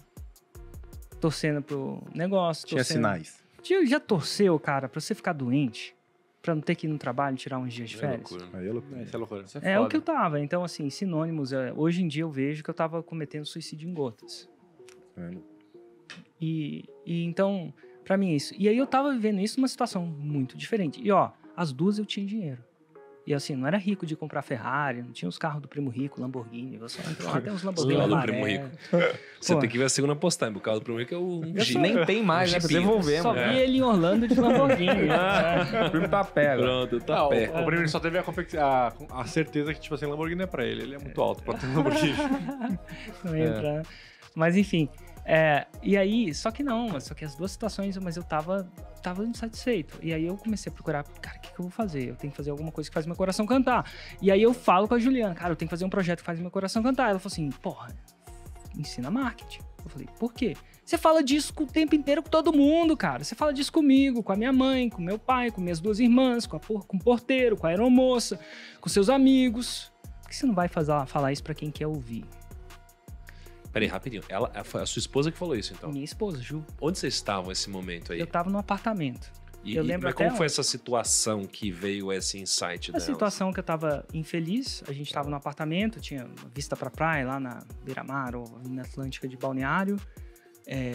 torcendo pro negócio. Tinha sinais. Já torceu, cara, pra você ficar doente? Pra não ter que ir no trabalho e tirar uns dias de férias? Aí é loucura. Isso é loucura. É o que eu tava. Então, assim, sinônimos. Hoje em dia eu vejo que eu tava cometendo suicídio em gotas. E então, pra mim isso. E aí eu tava vivendo isso numa situação muito diferente. E ó, as duas eu tinha dinheiro. E assim, não era rico de comprar Ferrari, não tinha os carros do primo rico, Lamborghini. Você entrou lá, tem uns Lamborghini do amarelo. primo rico. Você tem que ver a segunda postagem. O carro do primo rico é o Jeep. Nem tem mais, né? Pra devolver, Só mano. vi ele em Orlando de Lamborghini. O primo tá pego. Pronto, tá pé. O primo só teve a certeza que, tipo assim, Lamborghini é pra ele. Ele é muito alto pra ter um Lamborghini. Não entra. Mas enfim. E aí, só que as duas situações, mas eu tava insatisfeito. E aí eu comecei a procurar, cara, o que eu vou fazer? Eu tenho que fazer alguma coisa que faz meu coração cantar. E aí eu falo com a Juliana, cara, eu tenho que fazer um projeto que faz meu coração cantar. Ela falou assim, porra, ensina marketing. Eu falei, por quê? Você fala disso o tempo inteiro com todo mundo, cara. Você fala disso comigo, com a minha mãe, com meu pai, com minhas 2 irmãs, com o porteiro, com a aeromoça, com seus amigos. Por que você não vai falar isso pra quem quer ouvir? Peraí, rapidinho. Foi a sua esposa que falou isso, então? Minha esposa, Ju. Onde vocês estavam nesse momento aí? Eu tava no apartamento. Mas como foi essa situação que veio esse insight dela? A situação que eu tava infeliz, a gente tava no apartamento, tinha vista pra praia lá na Beira-Mar ou na Atlântica de Balneário.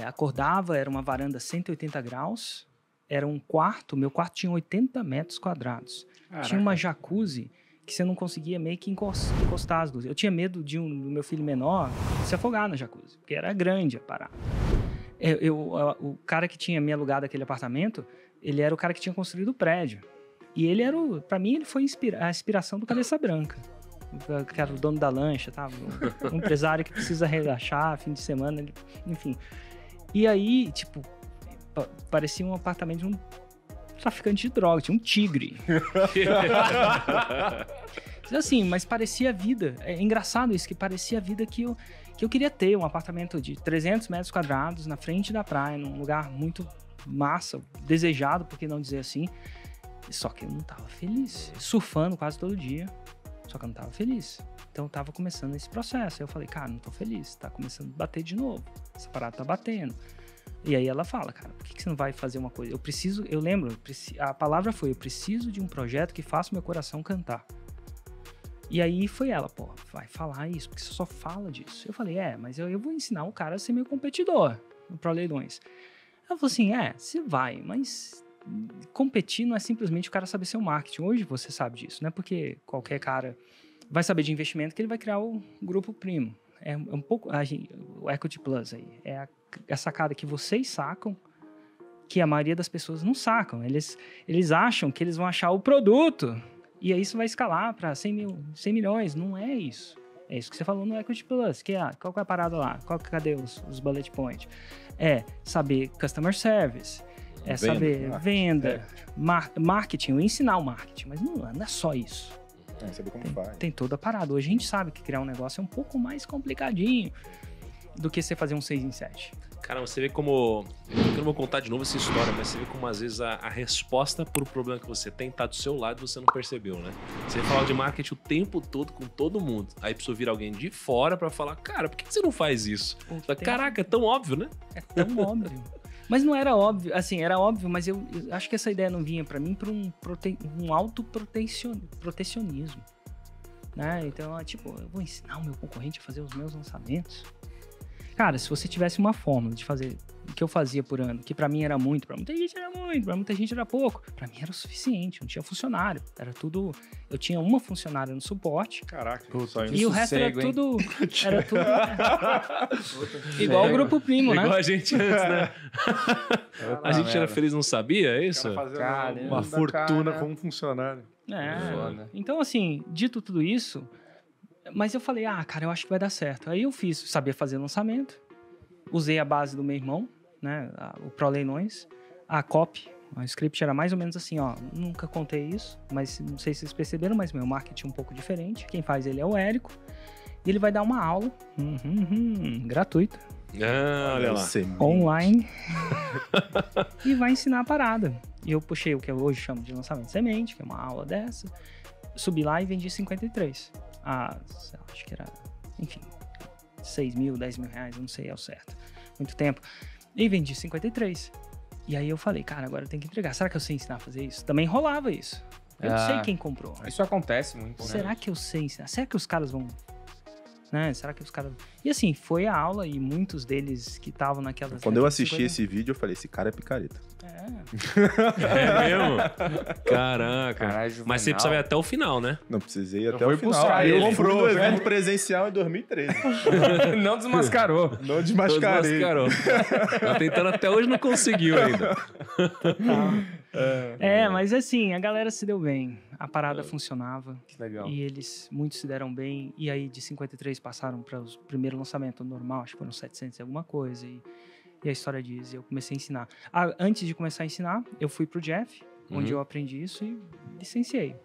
Acordava, era uma varanda 180 graus, era um quarto, meu quarto tinha 80 metros quadrados. Caraca. Tinha uma jacuzzi que você não conseguia meio que encostar as luzes. Eu tinha medo do meu filho menor se afogar na jacuzzi, porque era grande a parada. O cara que tinha me alugado aquele apartamento, ele era o cara que tinha construído o prédio. E ele era pra mim, ele foi a inspiração do Cabeça Branca. Que era o dono da lancha, tá? Um empresário que precisa relaxar, fim de semana, enfim. E aí, tipo, parecia um apartamento de um traficante de droga, tinha um tigre. Assim, mas parecia a vida. É engraçado isso, que parecia a vida que eu queria ter. Um apartamento de 300 metros quadrados na frente da praia, num lugar muito massa, desejado, por que não dizer assim. Só que eu não tava feliz. Surfando quase todo dia, só que eu não tava feliz. Então eu tava começando esse processo. Aí eu falei, cara, não tô feliz, tá começando a bater de novo. Essa parada tá batendo. E aí ela fala, cara, por que você não vai fazer uma coisa? Eu lembro, a palavra foi, eu preciso de um projeto que faça meu coração cantar. E aí foi ela, pô, vai falar isso, porque você só fala disso. Eu falei, mas eu vou ensinar o cara a ser meu competidor no Pro Leilões. Ela falou assim, você vai, mas competir não é simplesmente o cara saber seu marketing. Hoje você sabe disso, não é porque qualquer cara vai saber de investimento que ele vai criar o grupo primo. É um pouco, o Equity Plus aí, é a sacada que vocês sacam, que a maioria das pessoas não sacam. Eles acham que eles vão achar o produto, e aí isso vai escalar para 100 milhões. Não é isso. É isso que você falou no Equity Plus, que qual que é a parada lá? Cadê os bullet points? É saber customer service, saber venda, marketing, ensinar o marketing, mas não é só isso. Saber como faz. Tem toda a parada. Hoje a gente sabe que criar um negócio é um pouco mais complicadinho. do que você fazer um 6 em 7. Cara, você vê como... Eu não vou contar de novo essa história, mas você vê como às vezes a resposta pro problema que você tem tá do seu lado e você não percebeu, né? Você fala de marketing o tempo todo com todo mundo. Aí precisa vir alguém de fora pra falar, cara, por que você não faz isso? Caraca, é tão óbvio, né? É tão óbvio. Mas não era óbvio, assim, era óbvio, mas eu acho que essa ideia não vinha pra mim por um autoprotecionismo, né? Então, tipo, eu vou ensinar o meu concorrente a fazer os meus lançamentos. Cara, se você tivesse uma fórmula de fazer o que eu fazia por ano, que pra mim era muito, pra muita gente era muito, pra muita gente era pouco, pra mim era o suficiente, não tinha funcionário, era tudo... Eu tinha uma funcionária no suporte. Caraca, e o resto era tudo... Era tudo... Igual o Grupo Primo, né? Igual a gente antes, né? A gente era feliz, não sabia, é isso? Cara, uma fortuna com um funcionário. Então, assim, dito tudo isso... Mas eu falei, cara, eu acho que vai dar certo. Aí eu sabia fazer lançamento, usei a base do meu irmão, né, o Pro Leilões, a copy, o script era mais ou menos assim, ó, nunca contei isso, mas não sei se vocês perceberam, mas meu marketing é um pouco diferente, quem faz ele é o Érico, e ele vai dar uma aula, gratuita, olha lá, online, e vai ensinar a parada. E eu puxei o que eu hoje chamo de lançamento semente, que é uma aula dessa, subi lá e vendi 53. Acho que era, enfim, 6 mil, 10 mil reais, eu não sei ao certo. Muito tempo. E vendi 53. E aí eu falei, cara, agora eu tenho que entregar. Será que eu sei ensinar a fazer isso? Também rolava isso. Eu não sei quem comprou. Isso acontece muito. Será que eu sei ensinar? Será que os caras vão... Né? Será que os caras... E assim, foi a aula e muitos deles que estavam naquela... Quando eu assisti esse vídeo, eu falei, esse cara é picareta. É mesmo? Caraca. Caralho, mas você precisa ir até o final, né? Não precisei até o final. Ele comprou o evento presencial em 2013. Não desmascarou. Não desmascarei. Tá tentando até hoje, não conseguiu ainda. Mas assim, a galera se deu bem. A parada funcionava. Que legal. E muitos se deram bem. E aí de 53 passaram para o primeiro lançamento normal, acho que foram 700 e alguma coisa. E a história diz, eu comecei a ensinar. Antes de começar a ensinar, eu fui pro Jeff, onde eu aprendi isso e licenciei.